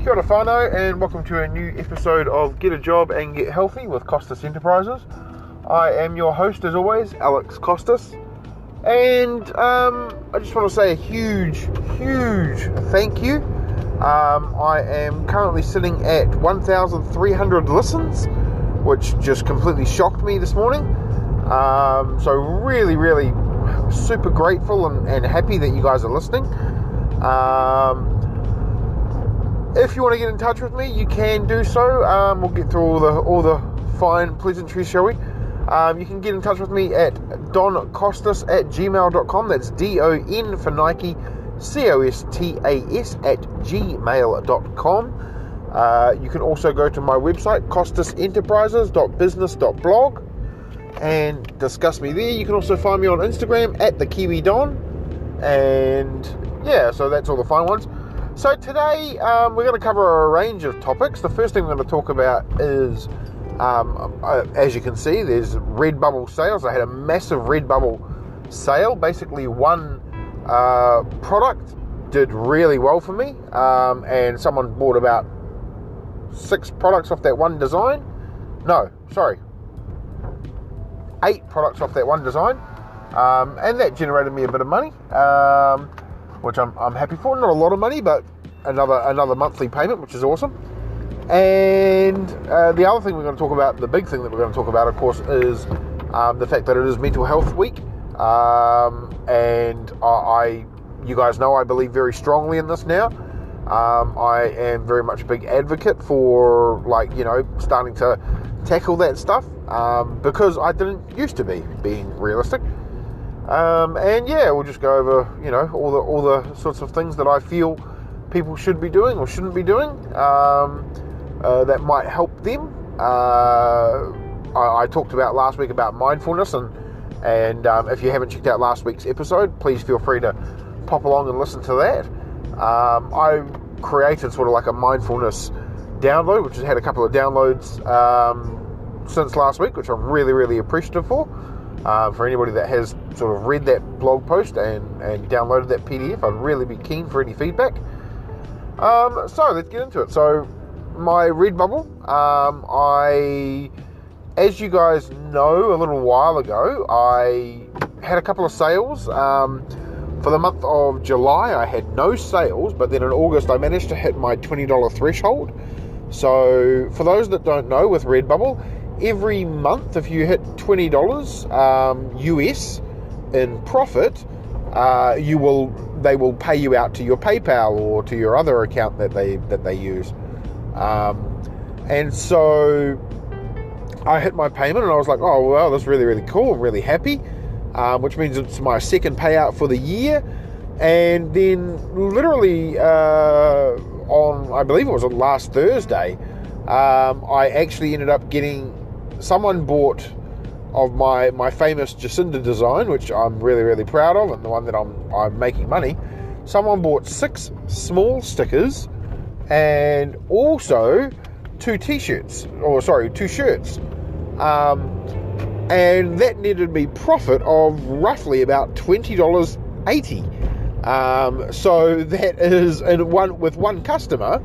Kia ora whānau, and welcome to a new episode of Get a Job and Get Healthy with Costas Enterprises. I am your host, as always, Alex Costas, and I just want to say a huge thank you. I am currently sitting at 1,300 listens, which just completely shocked me this morning. So really super grateful and happy that you guys are listening. If you want to get in touch with me, you can do so. We'll get through all the fine pleasantries, shall we? You can get in touch with me at doncostas@gmail.com. That's DON for Nike, COSTAS @gmail.com. You can also go to my website, costasenterprises.business.blog, and discuss me there. You can also find me on Instagram at the Kiwi Don, and yeah, so that's all the fine ones. So today we're going to cover a range of topics. The first thing we're going to talk about is, as you can see, there's Redbubble sales. I had a massive Redbubble sale. Basically, one product did really well for me, and someone bought about 6 products off that one design. 8 products off that one design, and that generated me a bit of money, which I'm happy for. Not a lot of money, but another monthly payment, which is awesome. And the other thing we're going to talk about, the big thing that we're going to talk about, of course, is the fact that it is Mental Health Week, and you guys know I believe very strongly in this now. I am very much a big advocate for, starting to tackle that stuff, because I didn't used to be, being realistic. And yeah, we'll just go over, all the sorts of things that I feel people should be doing or shouldn't be doing, that might help them. I talked about last week about mindfulness, and if you haven't checked out last week's episode, please feel free to pop along and listen to that. I created sort of like a mindfulness download, which has had a couple of downloads since last week, which I'm really appreciative for. For anybody that has sort of read that blog post and downloaded that PDF, I'd really be keen for any feedback. So let's get into it. So my Redbubble, as you guys know, a little while ago, I had a couple of sales. For the month of July, I had no sales, but then in August, I managed to hit my $20 threshold. So for those that don't know, with Redbubble, every month, if you hit $20 US in profit, they will pay you out to your PayPal or to your other account that they use. And so I hit my payment, and I was like, oh well, that's really cool. I'm really happy, which means it's my second payout for the year. And then literally on, I believe it was on last Thursday, I actually ended up getting, someone bought of my famous Jacinda design, which I'm really proud of, and the one that I'm making money. Someone bought 6 small stickers and also 2 shirts. And that netted me profit of roughly about $20.80. So that is, with one customer,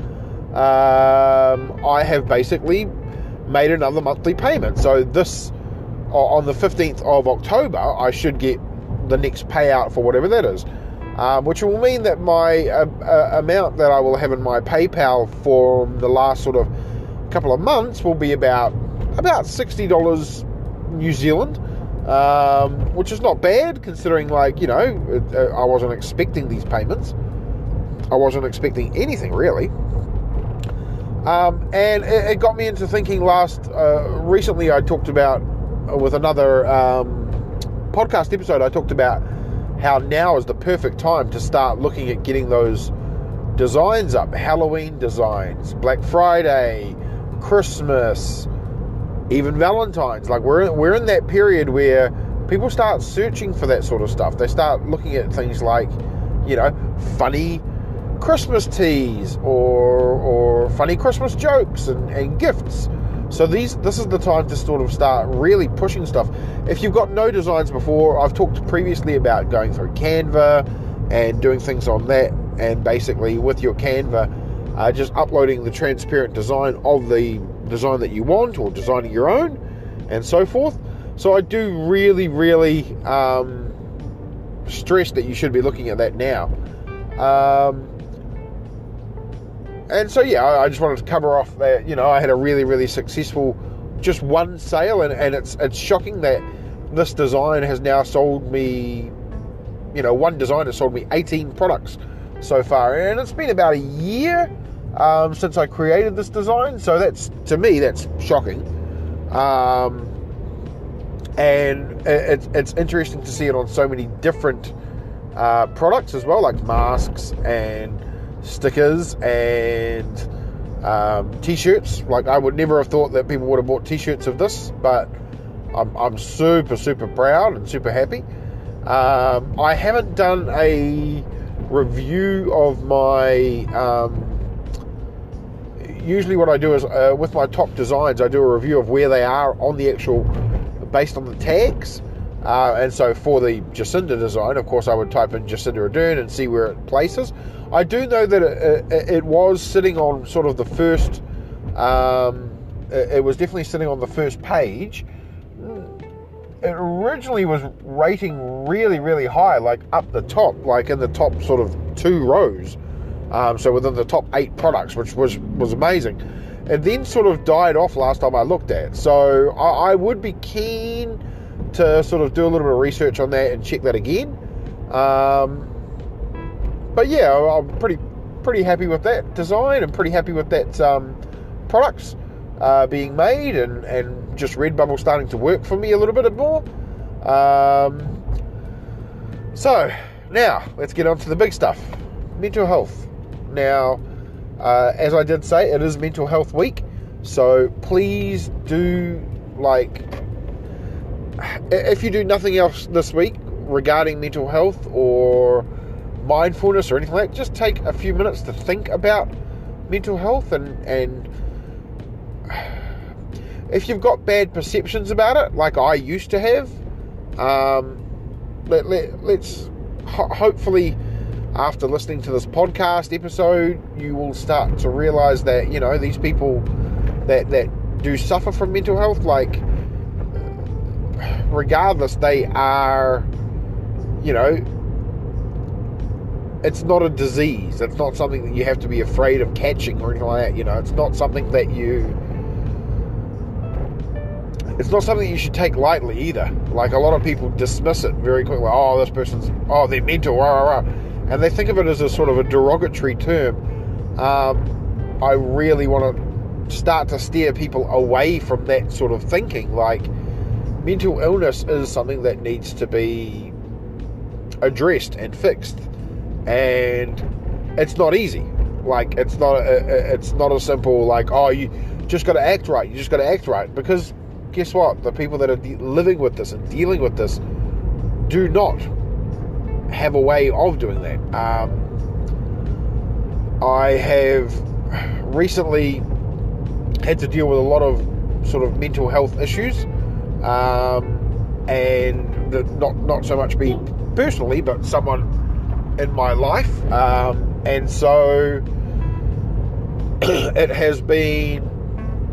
I have basically made another monthly payment. So this, on the 15th of October, I should get the next payout for whatever that is, which will mean that my amount that I will have in my PayPal for the last sort of couple of months will be about $60 New Zealand, which is not bad, considering, I wasn't expecting these payments. I wasn't expecting anything, really. And it got me into thinking recently I talked about, with another podcast episode, I talked about how now is the perfect time to start looking at getting those designs up. Halloween designs, Black Friday, Christmas, even Valentine's. We're in that period where people start searching for that sort of stuff. They start looking at things like, funny Christmas teas or funny Christmas jokes and gifts. So this is the time to sort of start really pushing stuff. If you've got no designs before, I've talked previously about going through Canva and doing things on that, and basically with your Canva, just uploading the transparent design of the design that you want, or designing your own, and so forth. So I do really stress that you should be looking at that now. And so yeah, I just wanted to cover off that, I had a really successful just one sale, and it's shocking that this design has now sold me, one design has sold me 18 products so far, and it's been about a year since I created this design, so to me that's shocking. And it's interesting to see it on so many different products as well, like masks and stickers and t-shirts. Like, I would never have thought that people would have bought t-shirts of this, but I'm super proud and super happy. I haven't done a review of my usually what I do is with my top designs, I do a review of where they are on the actual, based on the tags. And so for the Jacinda design, of course, I would type in Jacinda Ardern and see where it places. I do know that it was sitting on sort of the first, it was definitely sitting on the first page. It originally was rating really high, like up the top, like in the top sort of 2 rows. So within the top 8 products, which was amazing. It then sort of died off last time I looked at. So I would be keen to sort of do a little bit of research on that and check that again. But yeah, I'm pretty happy with that design, and pretty happy with that products being made, and just Redbubble starting to work for me a little bit more. So now let's get on to the big stuff, mental health. Now, as I did say, it is Mental Health Week, so please do, if you do nothing else this week regarding mental health or mindfulness or anything like that, just take a few minutes to think about mental health, and if you've got bad perceptions about it, like I used to have, let's hopefully, after listening to this podcast episode, you will start to realize that, these people that do suffer from mental health, like, regardless, they are, it's not a disease. It's not something that you have to be afraid of catching or anything like that. It's not something that it's not something you should take lightly either. Like, a lot of people dismiss it very quickly. Oh, this person's, they're mental, rah. And they think of it as a sort of a derogatory term. I really want to start to steer people away from that sort of thinking. Like, mental illness is something that needs to be addressed and fixed, and it's not easy. Like, it's not a simple, like, you just got to act right. You just got to act right, because guess what? The people that are living with this and dealing with this do not have a way of doing that. I have recently had to deal with a lot of sort of mental health issues, and not so much me personally, but someone in my life, and so it has been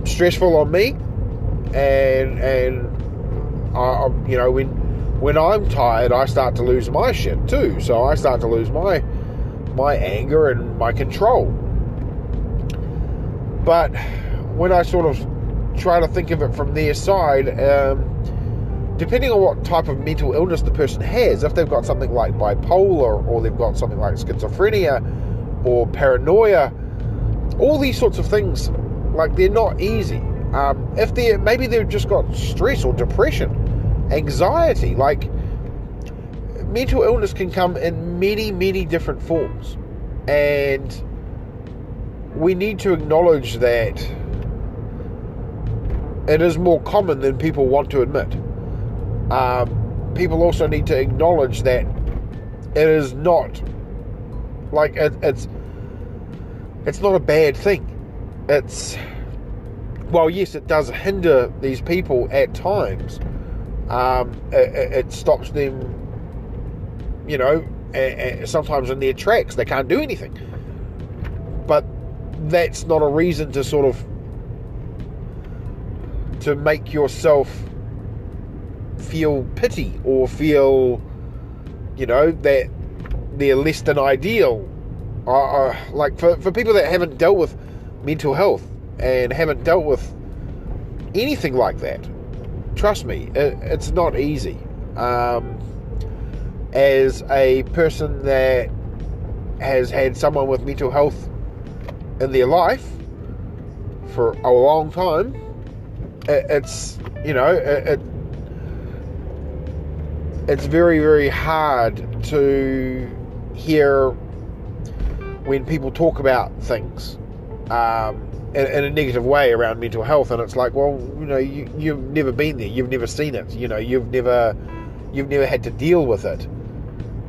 stressful on me, and when I'm tired, I start to lose my shit too. So I start to lose my anger and my control. But when I sort of try to think of it from their side, depending on what type of mental illness the person has, if they've got something like bipolar, or they've got something like schizophrenia or paranoia, all these sorts of things, like, they're not easy. If maybe they've just got stress or depression, anxiety, like, mental illness can come in many different forms, and we need to acknowledge that it is more common than people want to admit. People also need to acknowledge that it is not, like, it's not a bad thing. Well, yes, it does hinder these people at times. It stops them, sometimes in their tracks. They can't do anything. But that's not a reason to sort of to make yourself feel pity or feel, that they're less than ideal. Like for people that haven't dealt with mental health and haven't dealt with anything like that, trust me, it's not easy. As a person that has had someone with mental health in their life for a long time, it's very, very hard to hear when people talk about things in a negative way around mental health, and it's like, well, you've never been there, you've never seen it, you've never had to deal with it,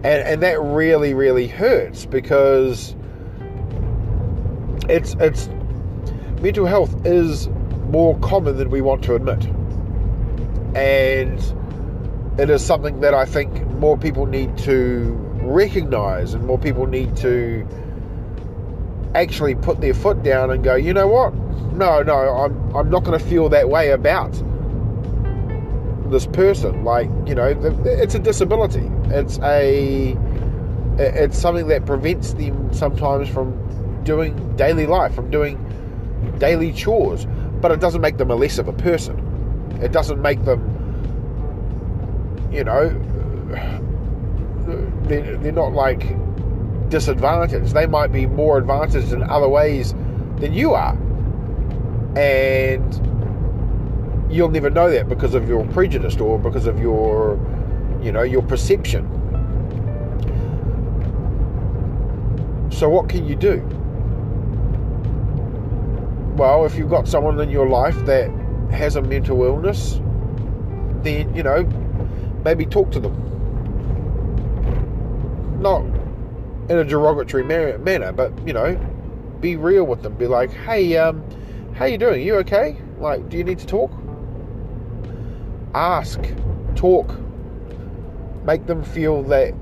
and that really, really hurts, because it's mental health is more common than we want to admit, and it is something that I think more people need to recognize, and more people need to actually put their foot down and go, you know what? No, I'm not going to feel that way about this person. Like, it's a disability. It's something that prevents them sometimes from doing daily life, from doing daily chores, but it doesn't make them a less of a person. It doesn't make them, they're not like disadvantaged. They might be more advantaged in other ways than you are, and you'll never know that because of your prejudice or because of your perception. So what can you do? Well, if you've got someone in your life that has a mental illness, then maybe talk to them, not in a derogatory manner, but be real with them. Be like, hey, how you doing? You okay? Like, do you need to talk? Ask, talk, make them feel that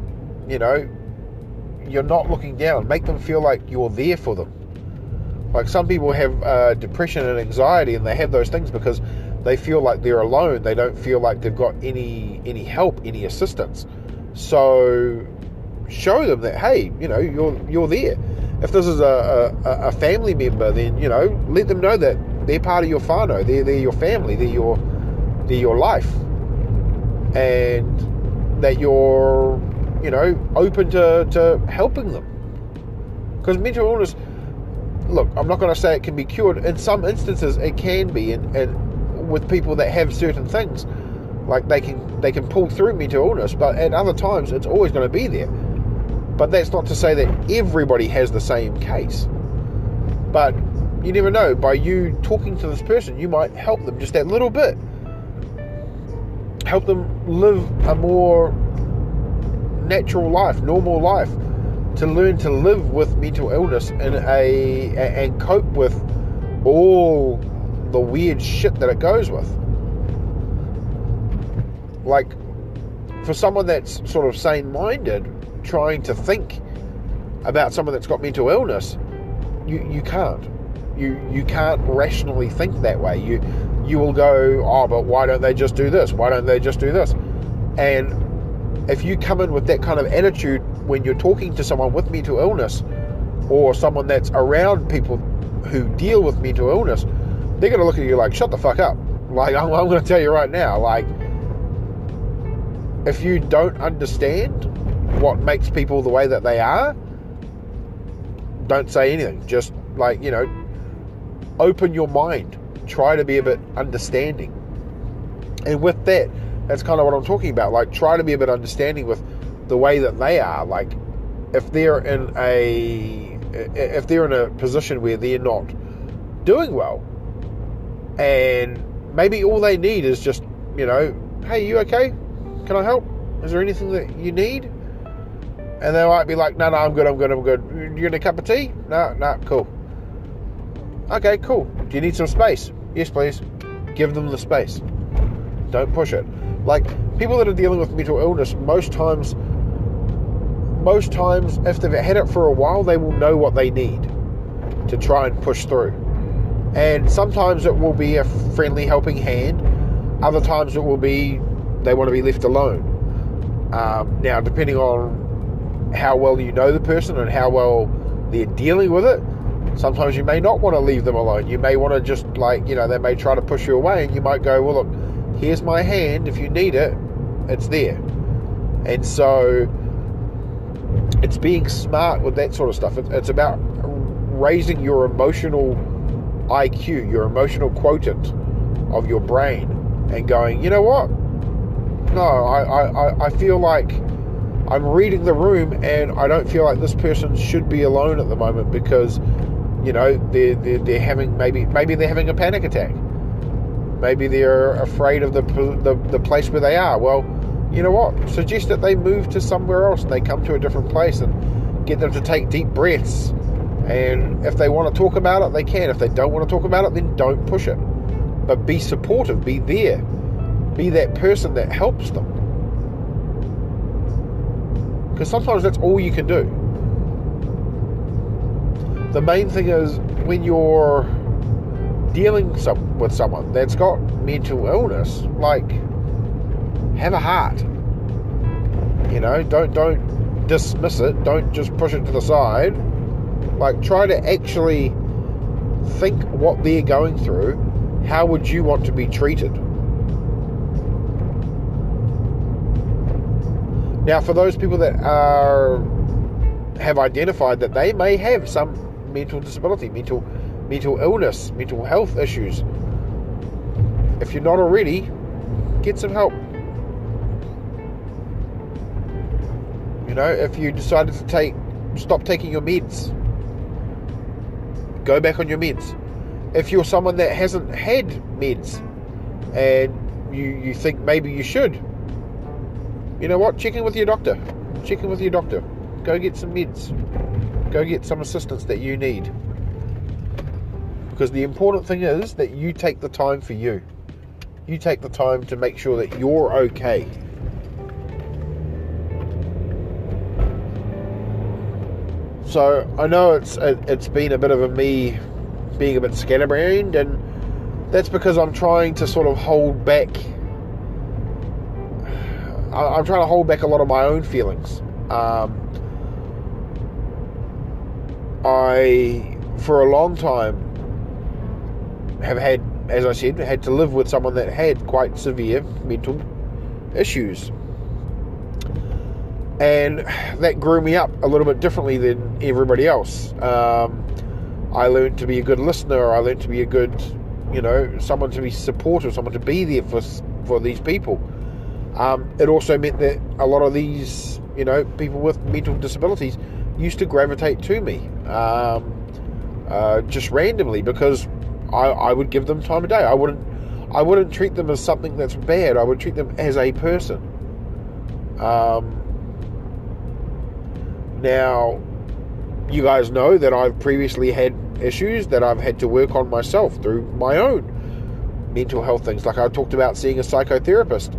you're not looking down. Make them feel like you're there for them. Like, some people have depression and anxiety, and they have those things because they feel like they're alone. They don't feel like they've got any help, any assistance. So show them that, hey, you're there. If this is a family member, then let them know that they're part of your whānau. They're your family. They're your life, and that you're open to helping them. Because mental illness, look, I'm not going to say it can be cured. In some instances, it can be, and with people that have certain things, like they can pull through mental illness, but at other times it's always going to be there. But that's not to say that everybody has the same case. But you never know. By you talking to this person, you might help them just that little bit. Help them live a more natural life, normal life, to learn to live with mental illness and cope with all the weird shit that it goes with. Like, for someone that's sort of sane-minded, trying to think about someone that's got mental illness, you can't. You can't rationally think that way. You will go, oh, but why don't they just do this? Why don't they just do this? And if you come in with that kind of attitude when you're talking to someone with mental illness, or someone that's around people who deal with mental illness, they're going to look at you like, shut the fuck up. Like, I'm going to tell you right now, like, if you don't understand what makes people the way that they are, don't say anything. Just, like, open your mind. Try to be a bit understanding. And with that, that's kind of what I'm talking about. Like, try to be a bit understanding with the way that they are. Like, if they're in a position where they're not doing well, and maybe all they need is just, hey, you okay? Can I help? Is there anything that you need? And they might be like, no, I'm good. You get a cup of tea? No, cool. Okay, cool. Do you need some space? Yes, please. Give them the space. Don't push it. Like, people that are dealing with mental illness, most times, if they've had it for a while, they will know what they need. to try and push through. And sometimes it will be a friendly helping hand. Other times it will be they want to be left alone. Now, depending on how well you know the person and how well they're dealing with it, sometimes you may not want to leave them alone. You may want to just, like, you know, they may try to push you away, and you might go, well, look, here's my hand. If you need it, it's there. And so it's being smart with that sort of stuff. It's about raising your emotional IQ, your emotional quotient of your brain, and going, you know what? No, I feel like I'm reading the room, and I don't feel like this person should be alone at the moment because, you know, they're having maybe they're having a panic attack. Maybe they're afraid of the place where they are. Well, you know what? Suggest that they move to somewhere else and they come to a different place, and get them to take deep breaths. And if they want to talk about it, they can. If they don't want to talk about it, then don't push it. But be supportive. Be there. Be that person that helps them. Because sometimes that's all you can do. The main thing is when you're dealing with someone that's got mental illness, like, have a heart. You know, don't dismiss it. Don't just push it to the side. Like, try to actually think what they're going through. How would you want to be treated? Now, for those people that have identified that they may have some mental disability, mental illness, mental health issues, if you're not already, get some help. You know, if you decided to stop taking your meds, go back on your meds. If you're someone that hasn't had meds and you think maybe you should, you know what? Check in with your doctor. Go get some meds. Go get some assistance that you need. Because the important thing is that you take the time for you. You take the time to make sure that you're okay. So I know it's been a bit of me being a bit scatterbrained, and that's because I'm trying to sort of hold back. I'm trying to hold back a lot of my own feelings. I, for a long time, have had, as I said, had to live with someone that had quite severe mental issues. And that grew me up a little bit differently than everybody else. I learned to be a good listener. I learned to be a good, you know, someone to be supportive, someone to be there for these people. It also meant that a lot of these, you know, people with mental disabilities used to gravitate to me just randomly, because I would give them time of day. I wouldn't treat them as something that's bad. I would treat them as a person. Now, you guys know that I've previously had issues that I've had to work on myself through my own mental health things. Like I talked about seeing a psychotherapist,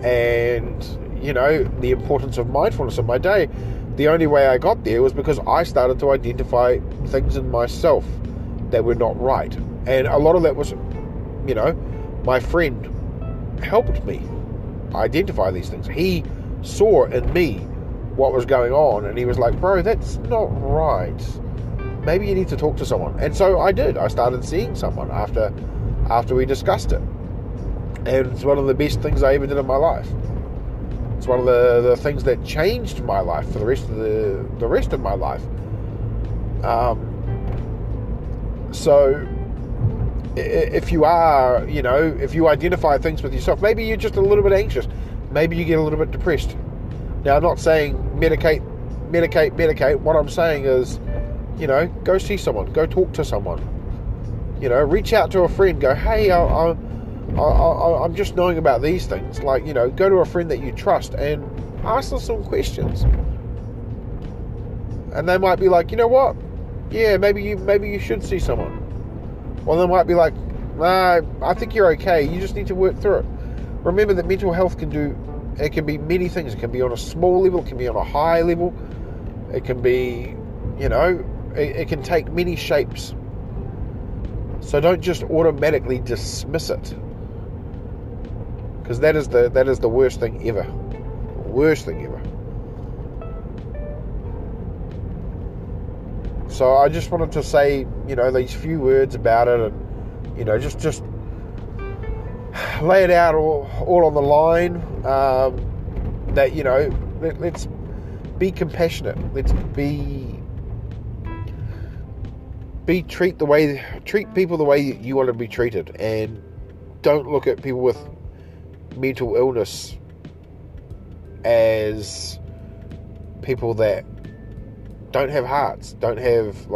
and, you know, the importance of mindfulness in my day. The only way I got there was because I started to identify things in myself that were not right. And a lot of that was, you know, my friend helped me identify these things. He saw in me what was going on, and he was like, bro, that's not right. Maybe you need to talk to someone. And so I did. I started seeing someone after we discussed it. And it's one of the best things I ever did in my life. It's one of the things that changed my life for the rest of my life. So if you are, you know, if you identify things with yourself, maybe you're just a little bit anxious. Maybe you get a little bit depressed. Now, I'm not saying medicate. What I'm saying is, you know, go see someone. Go talk to someone. You know, reach out to a friend. Go, hey, I'm just knowing about these things. Like, you know, go to a friend that you trust and ask them some questions. And they might be like, you know what? Yeah, maybe you should see someone. Well, they might be like, nah, I think you're okay. You just need to work through it. Remember that mental health can be many things. It can be on a small level. It can be on a high level. It can be, you know, it can take many shapes. So don't just automatically dismiss it, because that is the worst thing ever. Worst thing ever. So I just wanted to say, these few words about it, and just lay it out all on the line. That let's be compassionate. Let's treat people the way you want to be treated, and don't look at people with mental illness as people that don't have hearts, don't have,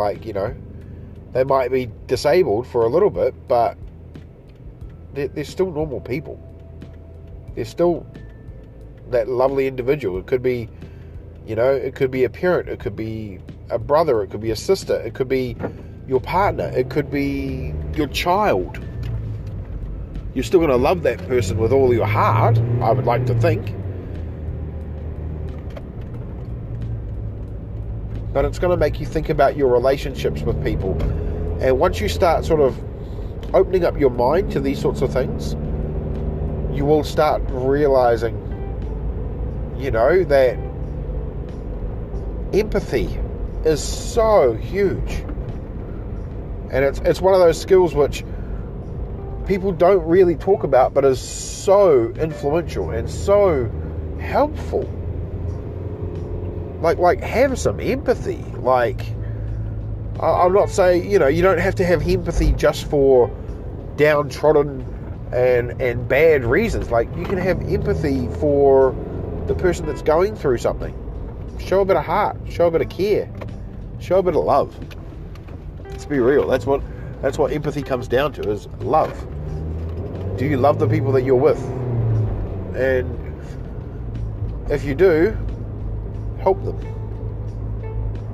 they might be disabled for a little bit, but they're still normal people. They're still that lovely individual. It could be, it could be a parent, it could be a brother, it could be a sister, it could be your partner, it could be your child. You're still going to love that person with all your heart, I would like to think. But it's going to make you think about your relationships with people. And once you start sort of opening up your mind to these sorts of things, you will start realizing, that empathy is so huge. And it's one of those skills which people don't really talk about, but is so influential and so helpful. Like have some empathy. I'm not saying, you don't have to have empathy just for downtrodden and bad reasons. You can have empathy for the person that's going through something. Show a bit of heart, show a bit of care, show a bit of love. Let's be real. That's what empathy comes down to, is love. Do you love the people that you're with? And if you do, help them.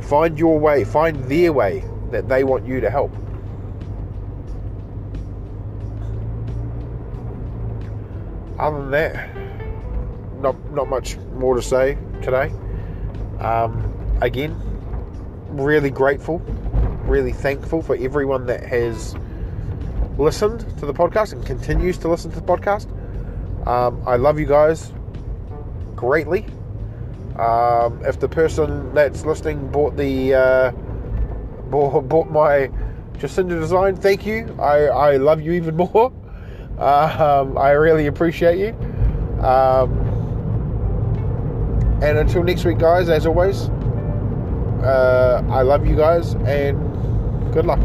Find your way, find their way that they want you to help. Other than that, not much more to say today. Again, really grateful, really thankful for everyone that has listened to the podcast and continues to listen to the podcast. I love you guys greatly. If the person that's listening bought my Jacinda design, thank you. I love you even more. I really appreciate you. And until next week, guys, as always, I love you guys, and good luck.